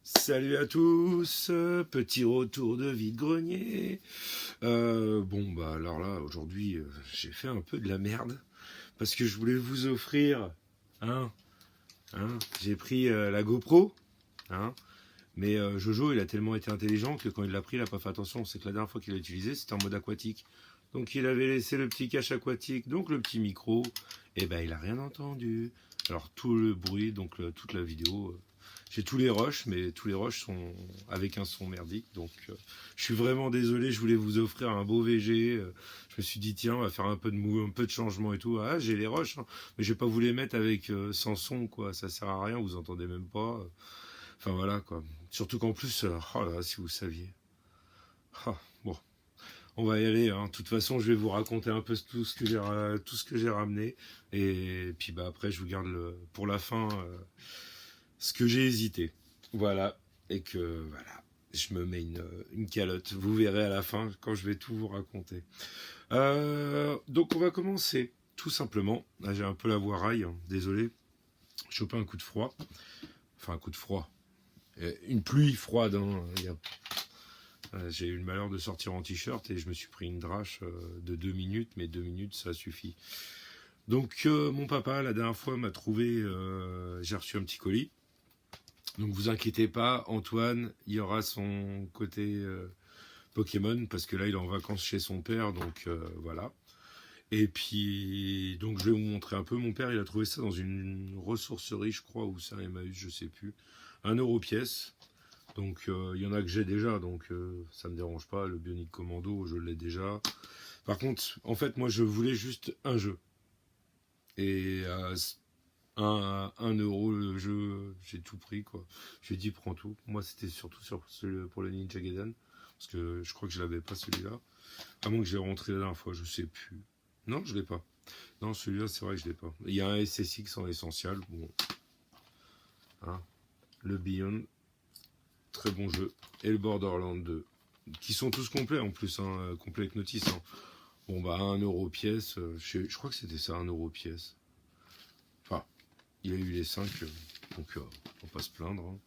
Salut à tous, petit retour de vide-grenier. Alors là, aujourd'hui, j'ai fait un peu de la merde parce que je voulais vous offrir, hein, j'ai pris la GoPro, hein, mais Jojo, il a tellement été intelligent que quand il l'a pris, il n'a pas fait attention. C'est que la dernière fois qu'il l'a utilisé, c'était en mode aquatique. Donc il avait laissé le petit cache aquatique, donc le petit micro, et ben il a rien entendu. Alors tout le bruit, donc toute la vidéo, j'ai tous les rushs, mais tous les rushs sont avec un son merdique. Donc je suis vraiment désolé, je voulais vous offrir un beau VG. Je me suis dit tiens, on va faire un peu de un peu de changement et tout. Ah j'ai les rushs, hein, mais je vais pas vous les mettre avec sans son quoi, ça sert à rien, vous entendez même pas. Enfin voilà quoi. Surtout qu'en plus, oh là, si vous saviez. Ah, bon. On va y aller, hein. De toute façon, je vais vous raconter un peu tout ce que j'ai ramené. Et puis bah, après, je vous garde pour la fin ce que j'ai hésité. Voilà. Et que voilà, je me mets une calotte. Vous verrez à la fin quand je vais tout vous raconter. Donc on va commencer tout simplement. Là, j'ai un peu la voix raille, hein. Désolé. J'ai chopé un coup de froid. Enfin, un coup de froid. Une pluie froide. Hein. J'ai eu le malheur de sortir en t-shirt et je me suis pris une drache de 2 minutes, mais 2 minutes ça suffit. Donc mon papa la dernière fois m'a trouvé, j'ai reçu un petit colis. Donc vous inquiétez pas, Antoine, il y aura son côté Pokémon parce que là il est en vacances chez son père, donc voilà. Et puis donc je vais vous montrer un peu. Mon père il a trouvé ça dans une ressourcerie, je crois, ou c'est un Emmaüs, je sais plus. 1 € pièce. Donc il y en a que j'ai déjà, donc ça me dérange pas. Le Bionic Commando, je l'ai déjà. Par contre, en fait, moi je voulais juste un jeu. Et à 1 € le jeu, j'ai tout pris quoi. J'ai dit prends tout. Moi c'était surtout pour le Ninja Gaiden. Parce que je crois que je l'avais pas celui-là. À moins que j'ai rentré la dernière fois, je sais plus. Non, je l'ai pas. Non, celui-là, c'est vrai que je l'ai pas. Il y a un SSX en essentiel. Bon. Hein. Le Beyond. Très bon jeu. Et le Borderlands 2. Qui sont tous complets en plus, hein, complets avec notice. Hein. Bon bah 1 € pièce, je crois que c'était ça, 1 € pièce. Enfin, il y a eu les 5, donc on va pas se plaindre. Hein.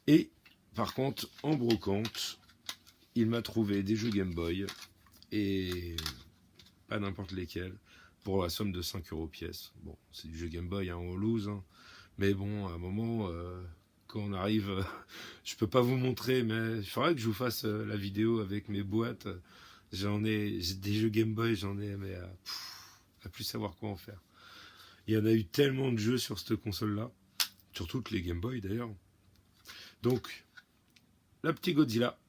Et par contre, en brocante, il m'a trouvé des jeux Game Boy, et pas n'importe lesquels, pour la somme de 5 € pièce. Bon, c'est du jeu Game Boy, hein, on lose, hein. Mais bon, à un moment, quand on arrive, je peux pas vous montrer, mais il faudrait que je vous fasse la vidéo avec mes boîtes. J'ai des jeux Game Boy, j'en ai, mais à plus savoir quoi en faire. Il y en a eu tellement de jeux sur cette console-là, sur toutes les Game Boy d'ailleurs. Donc, la petite Godzilla,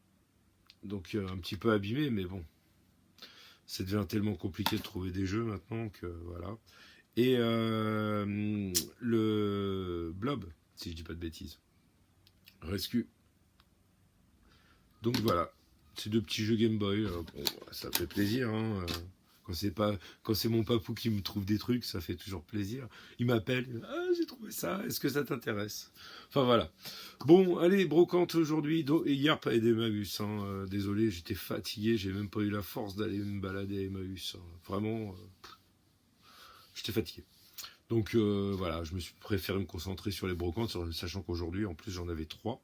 donc un petit peu abîmé, mais bon, ça devient tellement compliqué de trouver des jeux maintenant que voilà. Et le Blob, si je dis pas de bêtises. Rescue. Donc voilà, ces 2 petits jeux Game Boy, bon, ça fait plaisir. Hein, quand c'est mon papou qui me trouve des trucs, ça fait toujours plaisir. Il m'appelle, ah, j'ai trouvé ça, est-ce que ça t'intéresse? Enfin voilà. Bon, allez, brocante aujourd'hui. Hier, pas d'Emmaüs. Hein, désolé, j'étais fatigué, j'ai même pas eu la force d'aller me balader à Emmaüs. Hein. Vraiment, j'étais fatigué. Donc voilà, je me suis préféré me concentrer sur les brocantes, sachant qu'aujourd'hui, en plus, j'en avais 3.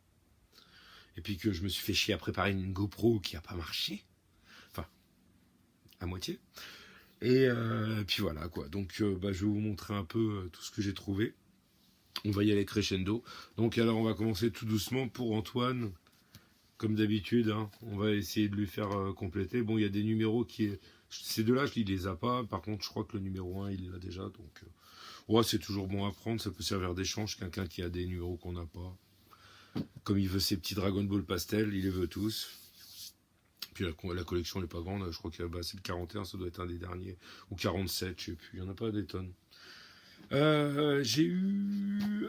Et puis que je me suis fait chier à préparer une GoPro qui n'a pas marché. Enfin, à moitié. Et puis voilà quoi. Donc je vais vous montrer un peu tout ce que j'ai trouvé. On va y aller crescendo. Donc alors on va commencer tout doucement pour Antoine. Comme d'habitude, hein, on va essayer de lui faire compléter. Bon, il y a des numéros qui... Ces deux-là, je ne les ai pas. Par contre, je crois que le numéro 1, il l'a déjà. Donc, ouais, c'est toujours bon à prendre. Ça peut servir d'échange. Quelqu'un qui a des numéros qu'on n'a pas. Comme il veut ses petits Dragon Ball pastel, il les veut tous. Puis la collection n'est pas grande, je crois que c'est le 41, ça doit être un des derniers. Ou 47, je sais plus, il n'y en a pas des tonnes. J'ai eu...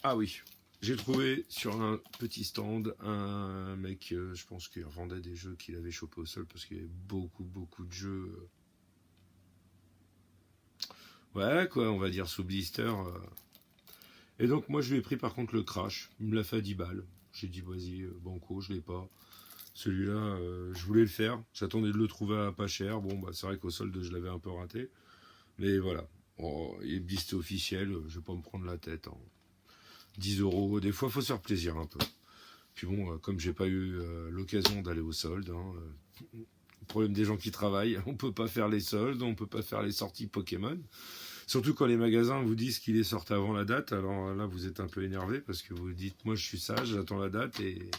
Ah oui, j'ai trouvé sur un petit stand un mec, je pense qu'il revendait des jeux qu'il avait chopé au sol, parce qu'il y avait beaucoup de jeux. Ouais, quoi, on va dire sous blister. Et donc moi je lui ai pris par contre le Crash, il me l'a fait à 10 balles. J'ai dit vas-y, banco, je l'ai pas. Celui-là, je voulais le faire. J'attendais de le trouver à pas cher. Bon, bah, c'est vrai qu'au solde, je l'avais un peu raté. Mais voilà. Oh, il est officiel. Je vais pas me prendre la tête. Hein. 10 €. Des fois, il faut se faire plaisir un peu. Puis bon, comme j'ai pas eu l'occasion d'aller aux soldes, hein, le problème des gens qui travaillent, on peut pas faire les soldes, on peut pas faire les sorties Pokémon. Surtout quand les magasins vous disent qu'il est sorti avant la date, alors là vous êtes un peu énervé parce que vous dites moi je suis sage, j'attends la date et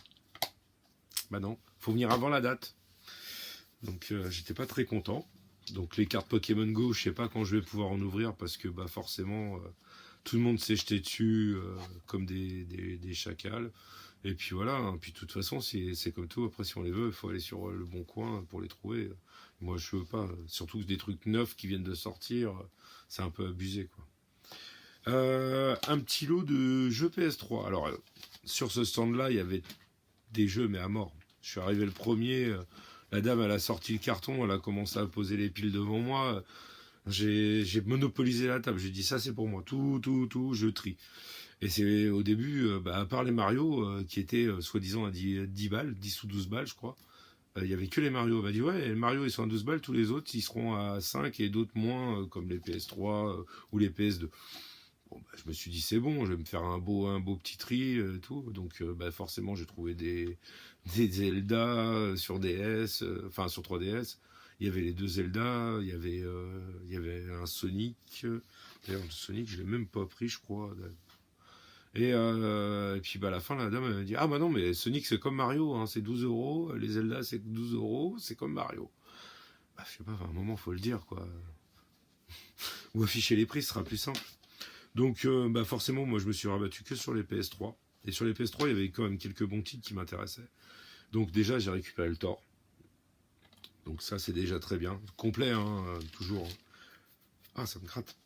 bah non, faut venir avant la date. Donc j'étais pas très content. Donc les cartes Pokémon Go, je sais pas quand je vais pouvoir en ouvrir parce que bah forcément tout le monde s'est jeté dessus comme des chacals. Et puis voilà, hein. Puis de toute façon c'est comme tout, après si on les veut, il faut aller sur le bon coin pour les trouver. Moi je veux pas, surtout que des trucs neufs qui viennent de sortir, c'est un peu abusé quoi. Un petit lot de jeux PS3. Alors sur ce stand là il y avait des jeux mais à mort. Je suis arrivé le premier, la dame elle a sorti le carton, elle a commencé à poser les piles devant moi. J'ai monopolisé la table, j'ai dit ça c'est pour moi, tout, je trie. Et c'est au début, à part les Mario, qui étaient soi-disant à 10 balles, 10 ou 12 balles je crois, il y avait que les Mario. On m'a dit ouais, les Mario ils sont à 12 balles, tous les autres ils seront à 5 et d'autres moins, comme les PS3 ou les PS2. Bon, je me suis dit c'est bon, je vais me faire un beau petit tri tout. Donc forcément j'ai trouvé des Zelda sur DS, enfin sur 3DS. Il y avait les deux Zelda, il y avait un Sonic. D'ailleurs le Sonic je l'ai même pas pris je crois. Et puis à la fin la dame elle m'a dit ah bah non mais Sonic c'est comme Mario, hein, c'est 12 euros, les Zelda c'est 12 euros, c'est comme Mario. Bah, je sais pas, à un moment faut le dire quoi. Ou afficher les prix ce sera plus simple. Donc forcément, moi je me suis rabattu que sur les PS3. Et sur les PS3, il y avait quand même quelques bons titres qui m'intéressaient. Donc déjà, j'ai récupéré le Thor. Donc ça, c'est déjà très bien. Complet, hein, toujours. Ah, ça me gratte.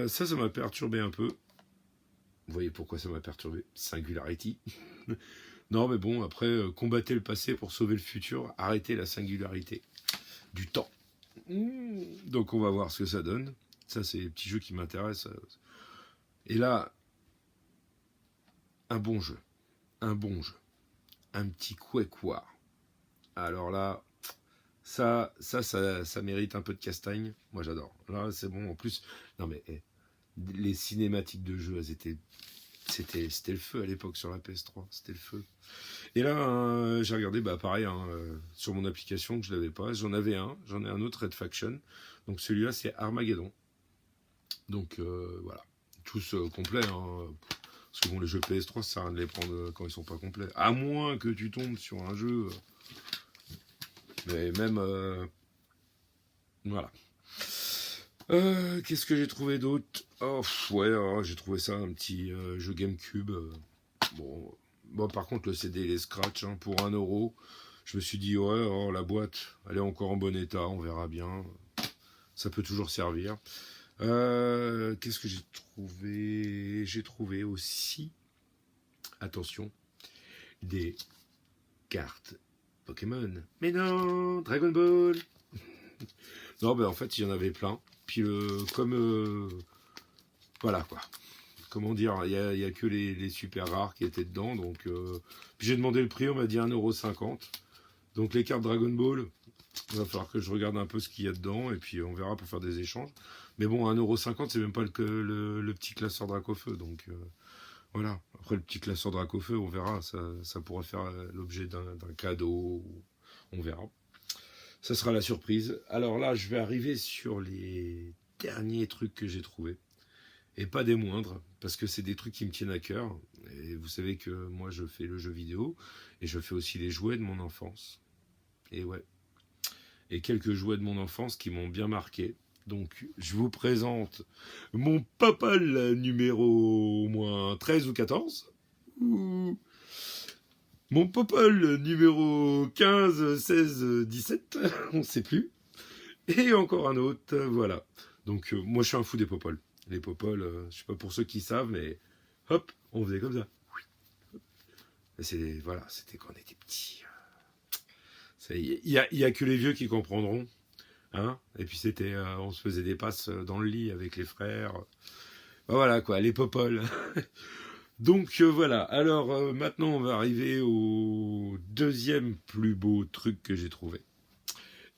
Ça m'a perturbé un peu. Vous voyez pourquoi ça m'a perturbé? Singularity. Non, mais bon, après, combattez le passé pour sauver le futur. Arrêtez la singularité du temps. Donc on va voir ce que ça donne. Ça, c'est les petits jeux qui m'intéressent. Et là, un bon jeu, un petit Quake War. Alors là, ça mérite un peu de castagne. Moi, j'adore. Là, c'est bon. En plus, non mais les cinématiques de jeu, c'était le feu à l'époque sur la PS3. C'était le feu. Et là, j'ai regardé, pareil, hein, sur mon application que je l'avais pas. J'en ai un autre, Red Faction. Donc celui-là, c'est Armageddon. Donc voilà, tous complets. Hein. Parce que bon, les jeux PS3, ça sert à rien de les prendre quand ils sont pas complets. À moins que tu tombes sur un jeu. Mais même. Voilà. Qu'est-ce que j'ai trouvé d'autre? Oh, ouais, j'ai trouvé ça, un petit jeu GameCube. Bon, par contre, le CD, il est scratch hein, pour 1 euro. Je me suis dit, ouais, la boîte, elle est encore en bon état, on verra bien. Ça peut toujours servir. Qu'est-ce que j'ai trouvé? J'ai trouvé aussi, attention, des cartes Pokémon. Mais non, Dragon Ball. Non, en fait, il y en avait plein. Puis voilà quoi. Comment dire, il y a que les super rares qui étaient dedans. Donc, puis j'ai demandé le prix, on m'a dit 1,50 €. Donc les cartes Dragon Ball, il va falloir que je regarde un peu ce qu'il y a dedans. Et puis on verra pour faire des échanges. Mais bon, 1,50 €, c'est même pas le petit classeur Dracofeu. Donc voilà. Après le petit classeur Dracofeu, on verra. Ça pourrait faire l'objet d'un cadeau. On verra. Ça sera la surprise. Alors là, je vais arriver sur les derniers trucs que j'ai trouvés. Et pas des moindres, parce que c'est des trucs qui me tiennent à cœur. Et vous savez que moi, je fais le jeu vidéo, et je fais aussi les jouets de mon enfance. Et ouais. Et quelques jouets de mon enfance qui m'ont bien marqué. Donc, je vous présente mon Popol numéro au moins 13 ou 14. Mon Popol numéro 15, 16, 17, on ne sait plus. Et encore un autre, voilà. Donc moi je suis un fou des Popoles. Les Popoles, je sais pas pour ceux qui savent, mais hop, on faisait comme ça. Voilà, c'était quand on était petits. Il y a que les vieux qui comprendront. Hein, et puis c'était, on se faisait des passes dans le lit avec les frères. Voilà quoi, les Popoles. Donc voilà, alors maintenant on va arriver au deuxième plus beau truc que j'ai trouvé.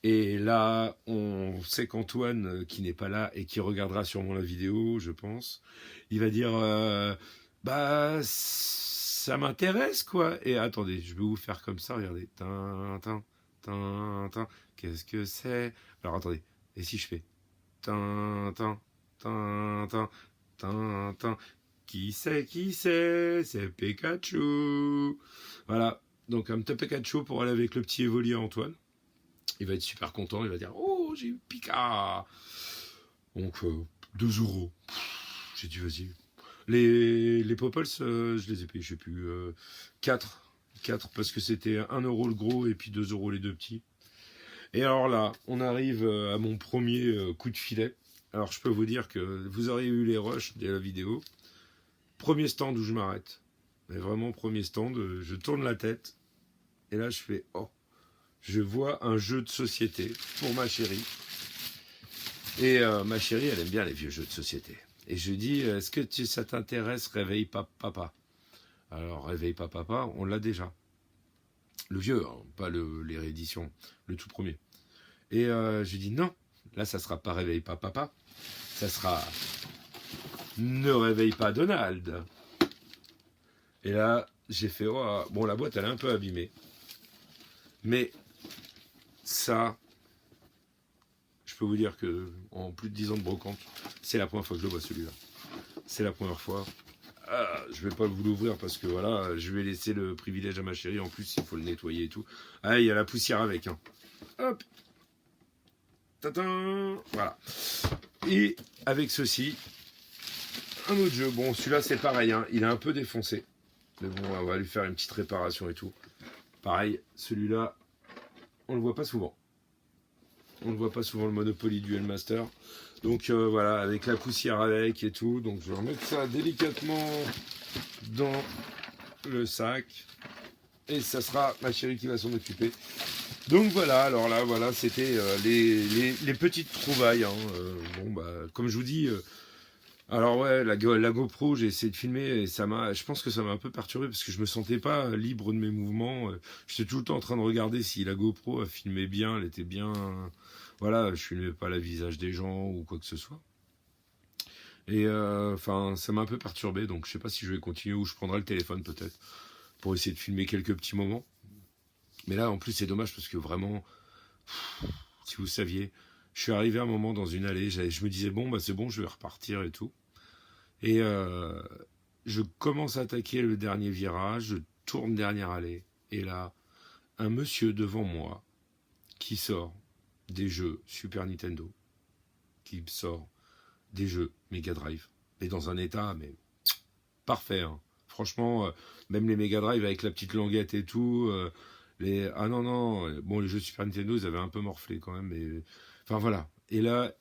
Et là, on sait qu'Antoine, qui n'est pas là et qui regardera sûrement la vidéo, je pense, il va dire bah, ça m'intéresse, quoi. Et attendez, je vais vous faire comme ça, regardez. Tin, tin, tin. Qu'est-ce que c'est? Alors attendez, et si je fais tin, tin, tin, tin, tin, tin. Qui c'est? C'est Pikachu. Voilà, donc un petit Pikachu pour aller avec le petit Evoli à Antoine. Il va être super content, il va dire oh, j'ai eu Pika. Donc 2 euros. J'ai dit vas-y. Les Popples, je les ai payés, je sais plus, 4. 4 parce que c'était 1 euro le gros et puis 2 euros les deux petits. Et alors là, on arrive à mon premier coup de filet. Alors je peux vous dire que vous aurez eu les rushs de la vidéo. Premier stand où je m'arrête. Mais vraiment premier stand, je tourne la tête. Et là je fais oh. Je vois un jeu de société pour ma chérie. Et ma chérie, elle aime bien les vieux jeux de société. Et je dis, est-ce que ça t'intéresse, Réveille Papa? Alors, Réveille Papa, on l'a déjà. Le vieux, hein, pas les rééditions, le tout premier. Et je dis, non, là, ça sera pas Réveille Papa, ça sera Ne réveille pas Donald. Et là, j'ai fait, oh, bon, la boîte, elle est un peu abîmée. Mais ça, je peux vous dire que en plus de 10 ans de brocante, c'est la première fois que je le vois celui-là. C'est la première fois. Ah, je vais pas vous l'ouvrir parce que voilà, je vais laisser le privilège à ma chérie. En plus, il faut le nettoyer et tout. Ah, il y a la poussière avec. Hein. Hop. Tatin. Voilà. Et avec ceci, un autre jeu. Bon, celui-là, c'est pareil. Hein. Il est un peu défoncé. Mais bon, on va lui faire une petite réparation et tout. Pareil, celui-là, on le voit pas souvent. On ne voit pas souvent, le Monopoly Duel Master. Donc voilà, avec la poussière avec et tout. Donc je vais remettre ça délicatement dans le sac. Et ça sera ma chérie qui va s'en occuper. Donc voilà, alors là, voilà, c'était les petites trouvailles. Hein. Bon, bah, comme je vous dis, alors ouais, la GoPro, j'ai essayé de filmer et je pense que ça m'a un peu perturbé parce que je me sentais pas libre de mes mouvements. J'étais tout le temps en train de regarder si la GoPro filmait bien, elle était bien. Voilà, je filmais pas le visage des gens ou quoi que ce soit. Et enfin, ça m'a un peu perturbé, donc je sais pas si je vais continuer ou je prendrai le téléphone peut-être pour essayer de filmer quelques petits moments. Mais là, en plus, c'est dommage parce que vraiment, si vous saviez, je suis arrivé à un moment dans une allée, je me disais bon, bah c'est bon, je vais repartir et tout. Et je commence à attaquer le dernier virage, je tourne dernière allée, et là, un monsieur devant moi qui sort des jeux Super Nintendo, qui sort des jeux Mega Drive, et dans un état mais parfait. Hein. Franchement, même les Mega Drive avec la petite languette et tout, ah non non, bon les jeux Super Nintendo ils avaient un peu morflé quand même, mais enfin voilà. Et là,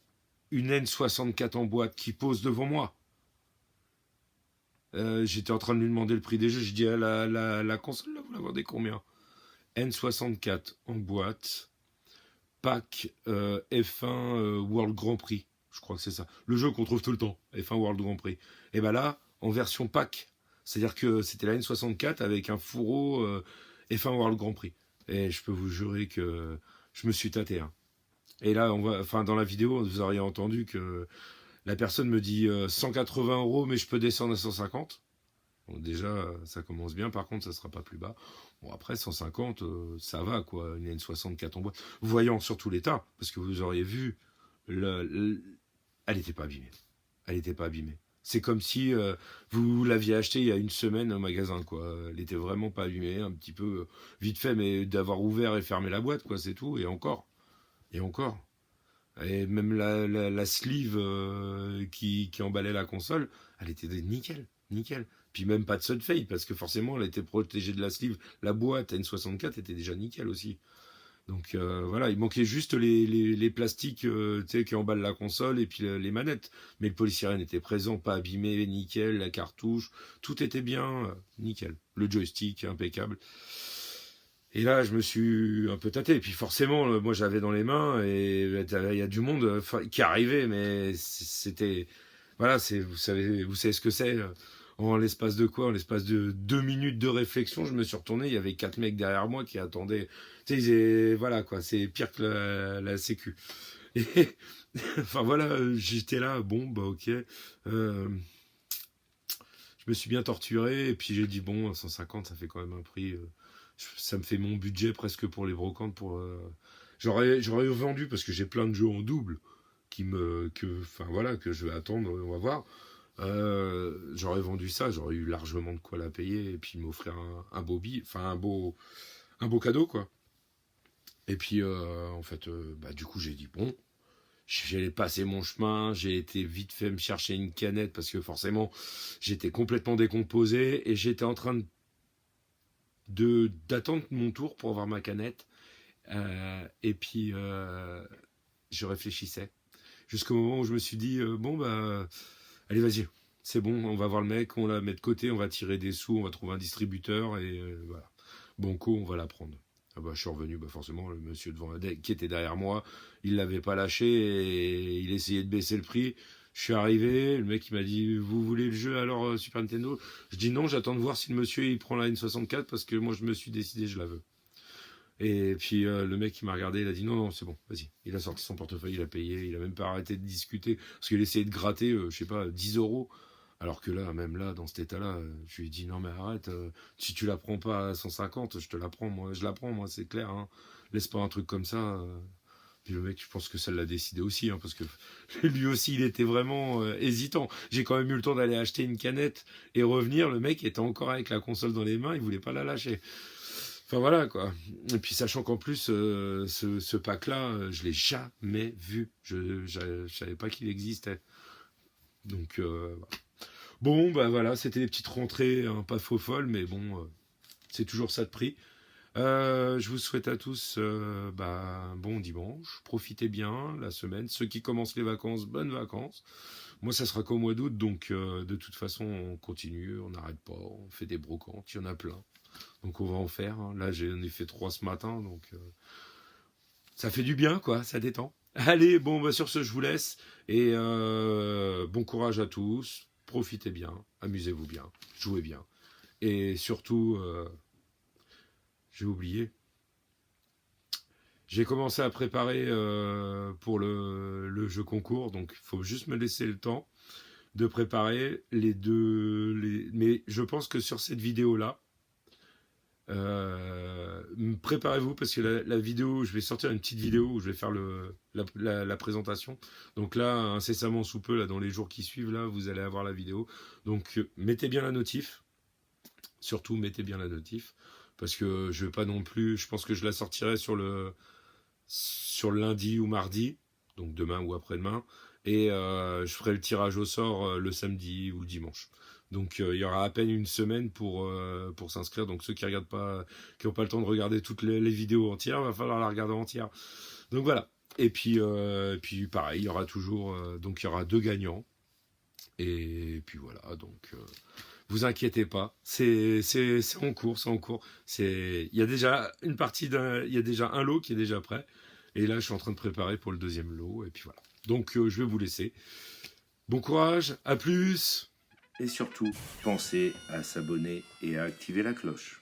une N64 en boîte qui pose devant moi. J'étais en train de lui demander le prix des jeux. Je dis la console, là, vous la vendez combien? N64 en boîte, pack F1 World Grand Prix. Je crois que c'est ça. Le jeu qu'on trouve tout le temps, F1 World Grand Prix. Et ben là, en version pack. C'est-à-dire que c'était la N64 avec un fourreau F1 World Grand Prix. Et je peux vous jurer que je me suis tâté. Hein. Et là, enfin, dans la vidéo, vous auriez entendu que la personne me dit 180 euros, mais je peux descendre à 150. Bon, déjà, ça commence bien. Par contre, ça sera pas plus bas. Bon, après, 150, ça va, quoi. Une N64 en bois. Voyant surtout l'état, parce que vous auriez vu, elle n'était pas abîmée. Elle n'était pas abîmée. C'est comme si vous l'aviez acheté il y a une semaine au magasin, quoi. Elle était vraiment pas abîmée, un petit peu vite fait, mais d'avoir ouvert et fermé la boîte, quoi, c'est tout. Et encore. Et encore. Et même la sleeve qui emballait la console, elle était nickel, nickel. Puis même pas de sunfade, parce que forcément, elle était protégée de la sleeve. La boîte N64 était déjà nickel aussi. Donc voilà, il manquait juste les plastiques qui emballent la console et puis les manettes. Mais le polystyrène était présent, pas abîmé, nickel, la cartouche, tout était bien, nickel. Le joystick, impeccable. Et là, je me suis un peu tâté. Et puis forcément, moi, j'avais dans les mains et il y a du monde qui arrivait, mais c'était, voilà, vous savez ce que c'est. En l'espace de quoi? En l'espace de 2 minutes de réflexion, je me suis retourné. Il y avait 4 mecs derrière moi qui attendaient. Tu sais, voilà quoi, c'est pire que la Sécu. Et enfin voilà, j'étais là. Bon, bah ok. Je me suis bien torturé, et puis j'ai dit, bon, 150, ça fait quand même un prix, ça me fait mon budget presque pour les brocantes, j'aurais vendu, parce que j'ai plein de jeux en double, enfin voilà, que je vais attendre, on va voir. J'aurais vendu ça, j'aurais eu largement de quoi la payer, et puis m'offrir un beau enfin un beau cadeau, quoi. Et puis, en fait, du coup, j'ai dit, bon, j'allais passer mon chemin, j'ai été vite fait me chercher une canette, parce que forcément, j'étais complètement décomposé, et j'étais en train d'attendre mon tour pour avoir ma canette. Et puis, je réfléchissais. Jusqu'au moment où je me suis dit, bon, allez, vas-y, c'est bon, on va voir le mec, on la met de côté, on va tirer des sous, on va trouver un distributeur, et voilà. Banco, on va la prendre. Ah bah, je suis revenu, forcément, le monsieur qui était derrière moi, il l'avait pas lâché, et il essayait de baisser le prix. Je suis arrivé, le mec il m'a dit, vous voulez le jeu alors Super Nintendo? Je dis non, j'attends de voir si le monsieur il prend la N64, parce que moi je me suis décidé, je la veux. Et puis le mec il m'a regardé, il a dit non, non, c'est bon, vas-y. Il a sorti son portefeuille, il a payé, il a même pas arrêté de discuter, parce qu'il essayait de gratter, je sais pas, 10 euros. Alors que là, même là, dans cet état-là, je lui ai dit non mais arrête, si tu la prends pas à 150, je te la prends, moi, je la prends, moi, c'est clair, hein. Laisse pas un truc comme ça. Puis le mec, je pense que ça l'a décidé aussi, hein, parce que lui aussi, il était vraiment hésitant. J'ai quand même eu le temps d'aller acheter une canette et revenir. Le mec était encore avec la console dans les mains, il voulait pas la lâcher. Enfin voilà quoi. Et puis sachant qu'en plus ce pack-là, je l'ai jamais vu. Je savais pas qu'il existait. Donc voilà. Bon voilà, c'était des petites rentrées, hein, pas faux folles, mais bon, c'est toujours ça de prix. Je vous souhaite à tous bon dimanche. Profitez bien la semaine. Ceux qui commencent les vacances, bonnes vacances. Moi, ça sera qu'au mois d'août, donc de toute façon, on continue, on n'arrête pas, on fait des brocantes, il y en a plein. Donc on va en faire. Hein. Là, j'en ai fait 3 ce matin, donc ça fait du bien, quoi, ça détend. Allez, bon, sur ce, je vous laisse. Et bon courage à tous. Profitez bien, amusez-vous bien, jouez bien. Et surtout, j'ai oublié. J'ai commencé à préparer pour le jeu concours, donc il faut juste me laisser le temps de préparer les deux. Mais je pense que sur cette vidéo-là, préparez-vous parce que la vidéo, je vais sortir une petite vidéo où je vais faire la présentation. Donc là, incessamment sous peu, là, dans les jours qui suivent, là, vous allez avoir la vidéo. Donc mettez bien la notif. Surtout mettez bien la notif. Parce que je vais pas non plus. Je pense que je la sortirai sur le lundi ou mardi. Donc demain ou après-demain. Et je ferai le tirage au sort le samedi ou le dimanche. Donc il y aura à peine une semaine pour s'inscrire. Donc ceux qui regardent pas, qui n'ont pas le temps de regarder toutes les vidéos entières, il va falloir la regarder entière. Donc voilà. Et puis pareil, il y aura toujours donc il y aura 2 gagnants. Et puis voilà, donc vous inquiétez pas, c'est en cours, c'est en cours. Il y a déjà il y a déjà un lot qui est déjà prêt. Et là, je suis en train de préparer pour le deuxième lot. Et puis voilà. Donc je vais vous laisser. Bon courage, à plus. Et surtout, pensez à s'abonner et à activer la cloche.